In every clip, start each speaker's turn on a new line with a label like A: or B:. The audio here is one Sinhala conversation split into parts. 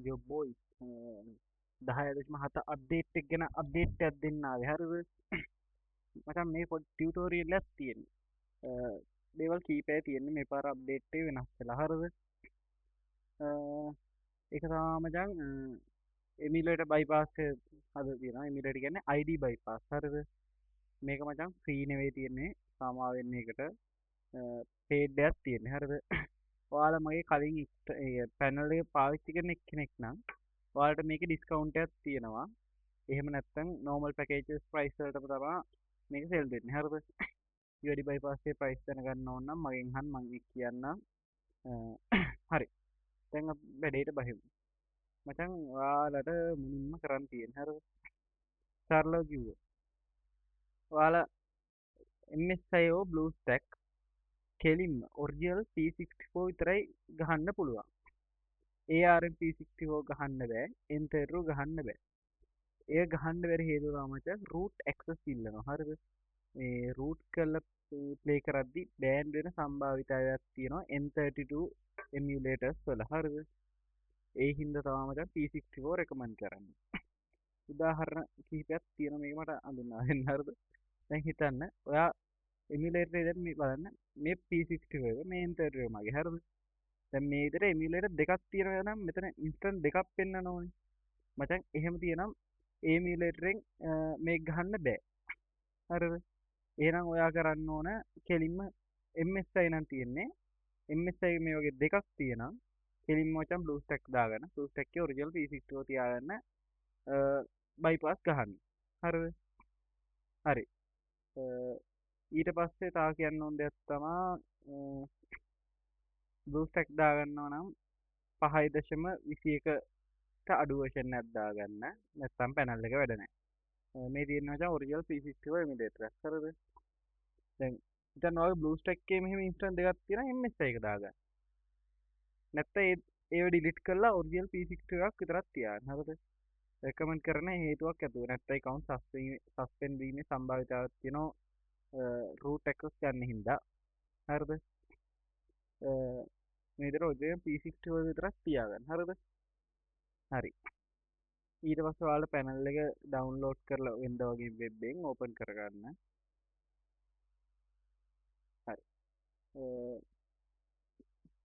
A: යොබෝයි 10.7 අප්ඩේට් එක ගැන අප්ඩේට් එකක් දෙන්න ආවේ හරිද මචං මේ පොඩි ටියුටෝරියල් එකක් තියෙන්නේ දේවල් කීපයක් තියෙන්නේ මේ පාර අප්ඩේට් එක වෙනස් වෙලා හරිද ඒක තමයි මචං එමිලේටර් බයිපාස් හද තියෙනවා එමිලේටර් කියන්නේ ID බයිපාස් හරිද මේක මචං ෆ්‍රී නෙවෙයි තියෙන්නේ සාමා වෙන්න එකට පේඩ් එකක් තියෙන්නේ හරිද ඔයාලා මගේ කලින් පැනල් එක පාවිච්චි කරන එක්කෙනෙක් නම් ඔයාලට මේකේ ඩිස්කවුන්ට් එකක් තියෙනවා එහෙම නැත්නම් නෝමල් පැකේජස් ප්‍රයිස් වලටම තමයි මේක සෙල් වෙන්නේ හරිද UID bypass එකේ ප්‍රයිස් දැනගන්න ඕන නම් මගෙන් අහන්න මම කියන්නම් හරි දැන් අපි වැඩේට බහිමු මචං ඔයාලට මුලින්ම කරන්න තියෙන්නේ හරිද සරලව කිව්වොත් ඔයාලා MSIO BlueStack කෙලින්ම ඔරිජිනල් P64 විතරයි ගහන්න පුළුවන් ARM P64 ගහන්න බෑ Enter ගහන්න බෑ ඒ ගහන්න බැරි හේතුව තමයි මචං root access ඉල්ලනවා හරිද මේ root කරලා play කරද්දි බෑන් වෙන සම්භාවිතතාවයක් තියෙනවා N32 emulators වල හරිද ඒ හින්දා තමයි මචං P64 recommend කරන්නේ උදාහරණ කිහිපයක් තියෙනවා මේක මට අඳුනා දෙන්න හරිද දැන් හිතන්න ඔයා emulator එකෙන් මේ බලන්න මේ P64 එක මේ N32 එක මගේ හරිද දැන් මේ විදිහට emulator දෙකක් තියෙනවා නම් මෙතන instant දෙකක් පෙන්වන්න ඕනේ මචං එහෙම තියෙනම් emulator එකෙන් මේක ගහන්න බෑ හරිද එහෙනම් ඔයා කරන්න ඕන කෙලින්ම MSI නම් තියෙන්නේ MSI මේ වගේ දෙකක් තියෙනවා කෙලින්ම මචං BlueStack දාගන්න BlueStack එකේ ඔරිජිනල් P64 තියාගන්න bypass ගහන්න හරිද හරි ඊට පස්සේ තා කියන්න ඕන දෙයක් තමයි BlueStack දාගන්නවා නම් 5.21ට අඩු version එකක් දාගන්න නැත්නම් පැනල් එක වැඩ නැහැ මේ තියෙන මචං ඔරිජිනල් P64 emulator එකක් හරිද දැන් හිතන්න ඔයාගේ BlueStack එකේ මෙහෙම ඉන්ස්ටන්ස් දෙකක් තියෙනවා MSI එක දාගන්න නැත්නම් ඒව ඩිලීට් කරලා ඔරිජිනල් P64 එකක් විතරක් තියාගන්න හරිද රෙකමන්ඩ් කරන හේතුවක් ඇතුව නැත්නම් account suspend වීමේ සම්භාවිතාවක් තියෙනවා root access ගන්න හින්දා හරිද මේ විදිහට ඔරිජිනල් P64 විතරක් තියාගන්න හරිද හරි ඊට පස්සේ ඔයාලා පැනල් එක ඩවුන්ලෝඩ් කරලා වෙනද වගේ වෙබ් එකෙන් ඕපන් කරගන්න හරි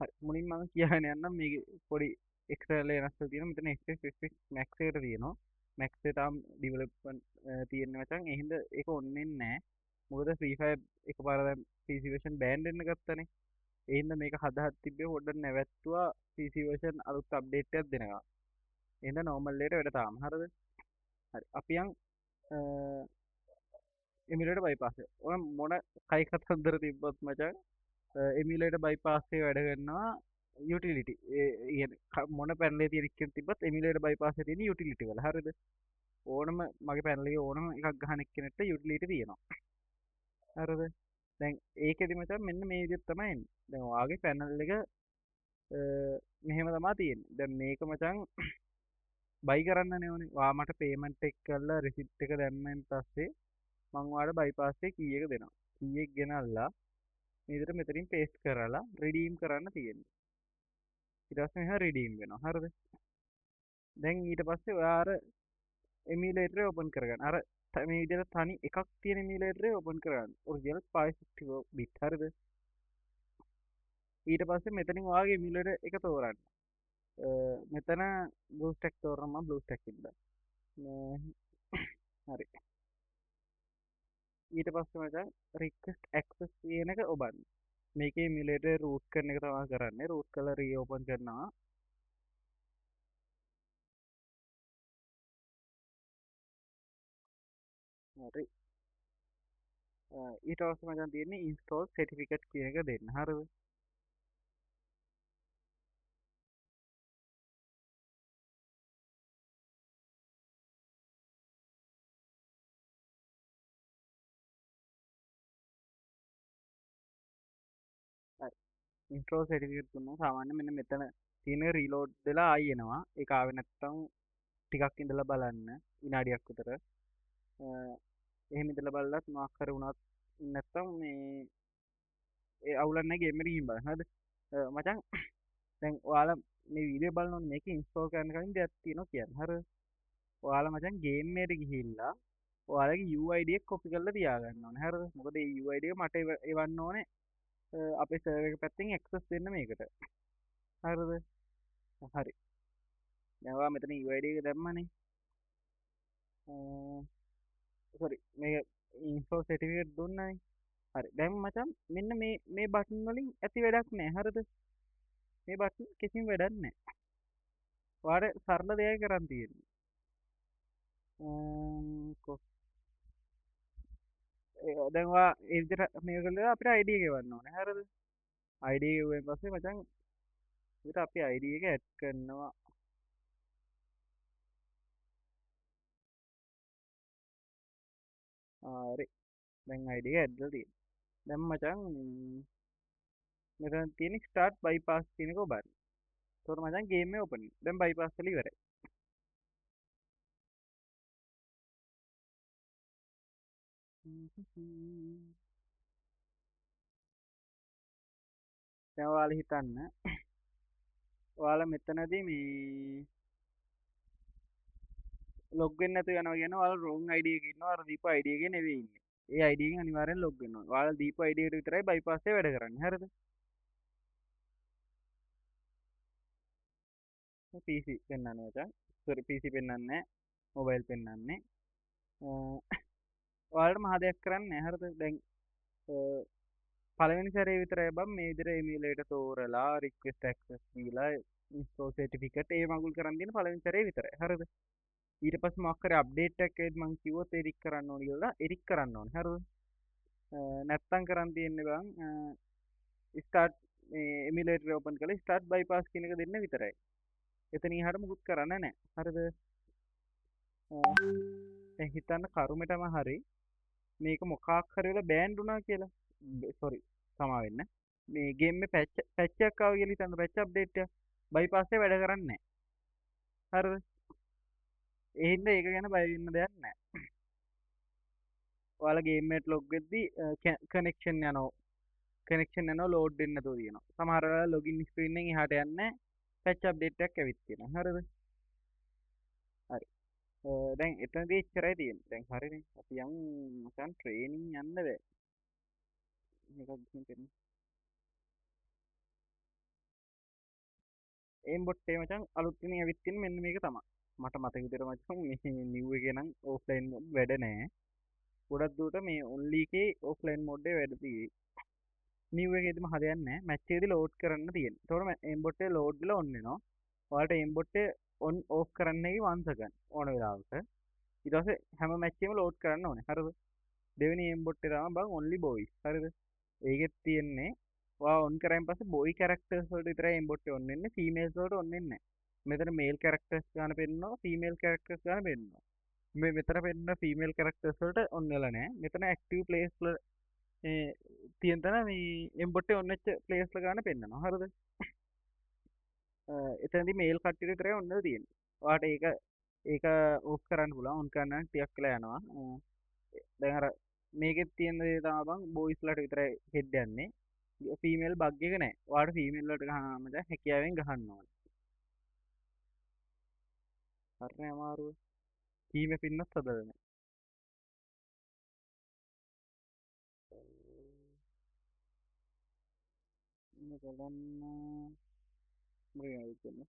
A: හරි මුලින් මම කියන්න යන්නම් මේක පොඩි එක්ස්ටර්නල් වෙනස්කම් තියෙනවා මෙතන XFX Max එකට තියෙනවා Max එක තාම ඩෙවලොප්මන්ට් තියෙන්නේ මචං ඒ හින්දා ඒක ඔන් වෙන්නේ නැහැ මොකද Free Fire එකපාර දැන් PC version බෑන් වෙන්න ගත්තනේ ඒ හින්දා මේක හදහත් තිබ්බේ පොඩ්ඩක් නැවැත්තුවා PC version අලුත් අප්ඩේට් එකක් දෙනවා එහෙනම් normal එකට වැඩ තාම හරිද හරි අපි යන් emulator bypass එක ඔය මොන කයි කතන්දර තිබ්බත් මචං emulator bypass එක වැඩ කරනවා utility මොන පැනල් එකේ තියෙන එකෙන් තිබ්බත් emulator bypass එකේ තියෙන utility වල හරිද ඕනම මගේ පැනල් එකේ ඕනම එකක් ගහන එක්කෙනෙක්ට utility තියෙනවා හරිද දැන් ඒකෙදි මචං මෙන්න මේ විදිහට තමයි එන්නේ දැන් ඔයාගේ පැනල් එක මෙහෙම තමයි තියෙන්නේ දැන් මේක මචං බයි කරන්නනේ ඕනේ ඔයා මට පේමන්ට් එක කරලා රිසිට් එක දැම්මෙන් පස්සේ මම ඔයාලට බයිපාස් එකේ කී එක දෙනවා කී එක ගෙනල්ලා මේ විදිහට මෙතනින් පේස්ට් කරලා රිඩීම් කරන්න තියෙන්නේ ඊට පස්සේ මෙහෙම රිඩීම් වෙනවා හරිද දැන් ඊට පස්සේ ඔයා අර එමියුලේටර් එක ඕපන් කරගන්න අර මේ විදිහට තනි එකක් තියෙන එමියුලේටර් එක ඕපන් කරගන්න ඔරිජිනල් 564 bit හරිද ඊට පස්සේ මෙතනින් ඔයාගේ එමියුලේටර් එක තෝරන්න මෙතන BlueStack තෝරනවා මම BlueStack ඉඳලා හරි ඊට පස්සේ මචං request access කියන එක ඔබන්න මේකේ emulator root කරන එක තමයි කරන්නේ root කරලා reopen කරනවා හරි ඊට පස්සේ මචං තියෙන්නේ install certificate කියන එක දෙන්න හරිද install certificate දුන්නා සාමාන්‍ය මෙන්න මෙතන තියෙන reload වෙලා ආයි එනවා ඒක ආවේ නැත්තම් ටිකක් ඉඳලා බලන්න විනාඩියක් විතර එහෙම ඉඳලා බලලත් මොකක් හරි වුණත් නැත්තම් මේ ඒ අවුලක් නැහැ ගේම් එකේ ගිහින් බලන්න හරිද මචං දැන් ඔයාලා මේ වීඩියෝ බලනකොට මේක ඉන්ස්ටෝල් කරන්න කලින් දෙයක් තියෙනවා කියන්නේ. හරිද? ඔයාලා මචං ගේම් එකට ගිහිල්ලා ඔයාලගේ UID එක කොපි කරලා තියාගන්න ඕනේ. හරිද? මොකද මේ UID එක මට එවන්න ඕනේ අපේ සර්වර් එක පැත්තෙන් ඇක්සස් දෙන්න මේකට. හරිද? හරි. දැන් ඔයා මෙතන UID එක දැම්මනේ. සෝරි මේක ඉන්ස්ටෝල් සර්ටිෆිකේට් දුන්නානේ. හරි. දැන් මචං මෙන්න මේ බටන් වලින් ඇති වැඩක් නැහැ. හරිද? මේ බටන් කිසිම වැඩක් නැහැ. ඔයාලට සරල දෙයයි කරන් තියෙන්නේ. දැන් ඔයා ඒ විදිහට මේක කළා අපිට ID එක එවන්න ඕනේ. හරිද? ID එක එවුවෙන් පස්සේ මචං ඊට අපි ID එක ඇඩ් කරනවා. හරි. දැන් ID එක ඇඩ් කරලා තියෙනවා. දැන් මචං මෙතන තියෙන ස්ටාර්ට් බයිපාස් කියන එක ඔබන්න. එතකොට මචං ගේම් එක ඕපන් වෙනවා. දැන් බයිපාස් කරලා ඉවරයි. දැන් ඔයාලා හිතන්න ඔයාලා මෙතනදී මේ ලොග් වෙන්නේ නැතුව යනවා කියන්නේ ඔයාලා රෝන් ID එකක ඉන්නවා අර දීපු ID එකේ නෙවෙයි ඉන්නේ. ඒ ID එකෙන් අනිවාර්යෙන් ලොග් වෙන්න ඕනේ. ඔයාලා දීපු ID එකට විතරයි බයිපාස් එක වැඩ කරන්නේ. හරිද? PC පෙන්වන්නේ මචං. සෝරි PC පෙන්වන්නේ නැහැ. මොබයිල් පෙන්වන්නේ. ඔයාලට මහ දෙයක් කරන්න නැහැ. හරිද? දැන් පළවෙනි සැරේ විතරයි බං මේ විදිහට එමියුලේටර් තෝරලා රික්වෙස්ට් ඇක්සස් දීලා ඉන්ස්ටෝල් සර්ටිෆිකේට් ඒ මගුල් කරන් දෙන පළවෙනි සැරේ විතරයි. හරිද? ඊට පස්සේ මොකක් හරි අප්ඩේට් එකක් එද්දි මං කිව්වොත් එරික් කරන්න ඕනේ කියලා එරික් කරන්න ඕනේ. හරිද? නැත්තම් කරන් තියෙන්නේ බං ස්ටාර්ට් මේ එමියුලේටර් ඕපන් කරලා ස්ටාර්ට් බයිපාස් කියන එක දෙන්න විතරයි. එතනින් එහාට මුකුත් කරන්න නැහැ. හරිද? දැන් හිතන්න කරුමෙටම හරි මේක මොකක් හරි වෙලා බෑන්ඩ් වුණා කියලා. සෝරි සමා වෙන්න. මේ ගේම් එක පැච් එකක් ආවා කියලා හිතන්න පැච් අප්ඩේට් එක. බයිපාස් එක වැඩ කරන්නේ නැහැ. හරිද? ඒ හින්දා ඒක ගැන බය වෙන්න දෙයක් නැහැ. ඔයාලා ගේම් එකට ලොග් වෙද්දි කනෙක්ෂන් යනවා. කනෙක්ෂන් යනවා ලෝඩ් වෙන්න නැතුව තියෙනවා. සමහර වෙලාවට ලොගින් ස්ක්‍රීන් එකෙන් එහාට යන්නේ නැහැ. පැච් අප්ඩේට් එකක් ඇවිත් තියෙනවා. හරිද? හරි. දැන් එතනදී එච්චරයි තියෙන්නේ. දැන් හරිනේ. අපි යමු මචං ට්‍රේනින් යන්න බෑ. මේකක් ගිහින් පෙන්නන්න. එම් බොට් එක මචං අලුත් වෙනින් ඇවිත් තියෙන මෙන්න මේක තමයි. මට මතක විදිහට මචං මේ නිව් එකේ නම් ඕෆ්ලයින් මොඩ් වැඩ නැහැ. ගොඩක් දුරට මේ ඔන්ලි එකේ ඕෆ්ලයින් මොඩ් එක වැඩ තියෙයි. නිව් එකේදීම හරියන්නේ නැහැ. මැච් එකේදී ලෝඩ් කරන්න තියෙන්නේ. ඒතකොට එම් බොට් එක ලෝඩ් වෙලා ඔන් වෙනවා. ඔයාලට එම් බොට් එක ඔන් ඕෆ් කරන්න එක වන්ස ගන්න ඕන වෙලාවක. ඊට පස්සේ හැම මැච් එකෙම ලෝඩ් කරන්න ඕනේ. හරිද? දෙවෙනි එම් බොට් එක තමයි බං ඔන්ලි බොයිස්. හරිද? ඒකෙත් තියෙන්නේ ඔයා ඔන් කරායින් පස්සේ බොයි කැරක්ටර්ස් වලට විතරයි එම් බොට් එක ඔන් වෙන්නේ. ෆීමේල්ස් වලට ඔන් වෙන්නේ නැහැ. මෙතන මේල් කැරක්ටර්ස් ගන්න පෙන්නනවා ෆීමේල් කැරක්ටර්ස් ගන්න පෙන්නනවා. මේ මෙතන පෙන්න ෆීමේල් කැරක්ටර්ස් වලට ඔන් වෙලා නැහැ. මෙතන ඇක්ටිව් ප්ලේස් වල තියෙන තැන මේ එම්බොට් එක ඔන් වෙච්ච ප්ලේස් ල ගන්න පෙන්නනවා. හරිද? එතනදී මේල් කට්ටියට විතරයි ඔන් වෙලා තියෙන්නේ. ඔයාට ඒක ඕෆ් කරන්න පුළුවන්. ඔන් කරන්න නම් ටිකක් වෙලා යනවා. දැන් අර මේකෙත් තියෙන දේ තමයි බං බොයිස්ලාට විතරයි හෙඩ් යන්නේ. ෆීමේල් බග් එක නැහැ. ඔයාට ෆීමේල් වලට ගහනම දැන් හැකියාවෙන් ගහන්න ඕනේ. හරිනේ අමාරුව. ටීම් එක පින්නත් හදලා නැහැ. ඉන්න බලන්න මොකද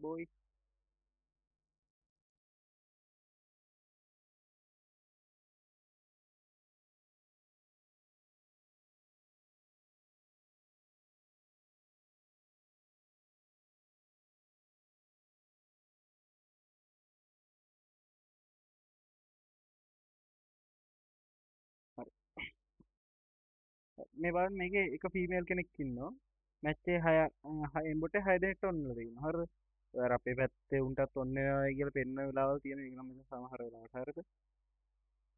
A: බොයි මේ බලන්න මේකේ එක ෆීමේල් කෙනෙක් ඉන්නවා. මැච් එකේ 6 එම්බොටේ 6 දෙනෙක්ට ඔන්නලා තියෙනවා. හරිද? අර අපේ පැත්තේ උන්ටත් ඔන්න වෙනවයි කියලා පෙන්න වෙලාවල් තියෙන එක නම් සමහර වෙලාවට හරිද?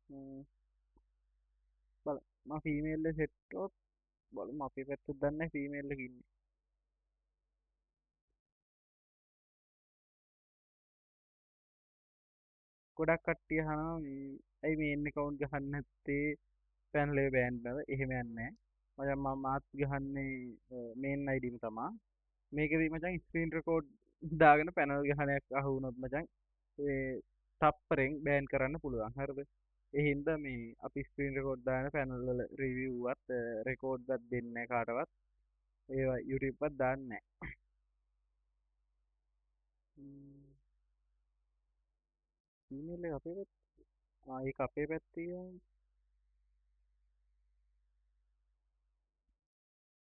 A: ම්, බලන්න මම ෆීමේල් එක සෙට් කරොත් බලමු අපේ පැත්තේ දන්නේ ෆීමේල් එක ඉන්නේ. ගොඩක් කට්ටිය අහනවා මේ ඇයි මේන් account ගහන්න නැත්තේ පැනල් එක බෑන් කරලා. එහෙම යන්නේ නැහැ. මචං මම මාත් ගහන්නේ මේන් ID ම තමා. මේකෙදි මචං ස්ක්‍රීන් රෙකෝඩ් දාගෙන පැනල් ගහනයක් අහු වුණොත් මචං ඒ තප්පරෙන් බෑන් කරන්න පුළුවන්. හරිද? ඒ හින්දා මේ අපි ස්ක්‍රීන් රෙකෝඩ් දාන පැනල් වල රිවිව් වත් රෙකෝඩ් වත් දෙන්නේ නැහැ කාටවත්. ඒවා YouTube වත් දාන්නේ නැහැ. ඊමේල් එක අපේ පැත්තේ ඒක අපේ පැත්තේ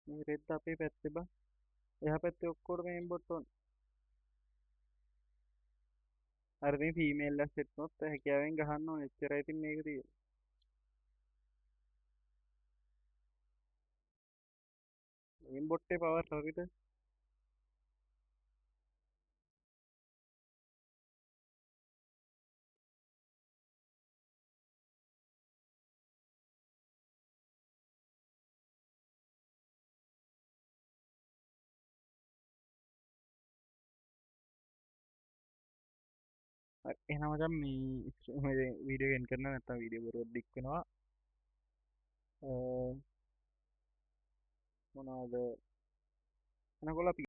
A: මේ රෙද්ද අපේ පැත්තේ බං. එහා පැත්තේ ඔක්කොටම ඉම්පෝට් ඕන. අර මේ ෆීමේල් එකක් සෙට් වුණොත් හැකියාවෙන් ගහන්න ඕනේ. එච්චරයි ඉතින් මේක තියෙන්නේ. ඉම්පෝට්ේ පවර් හරිද? හරි එහෙනම් මචං මේ වීඩියෝ එන්ඩ් කරන්න නැත්නම් වීඩියෝ බොරුවක් දික් වෙනවා. මොනවද එනකොල අපි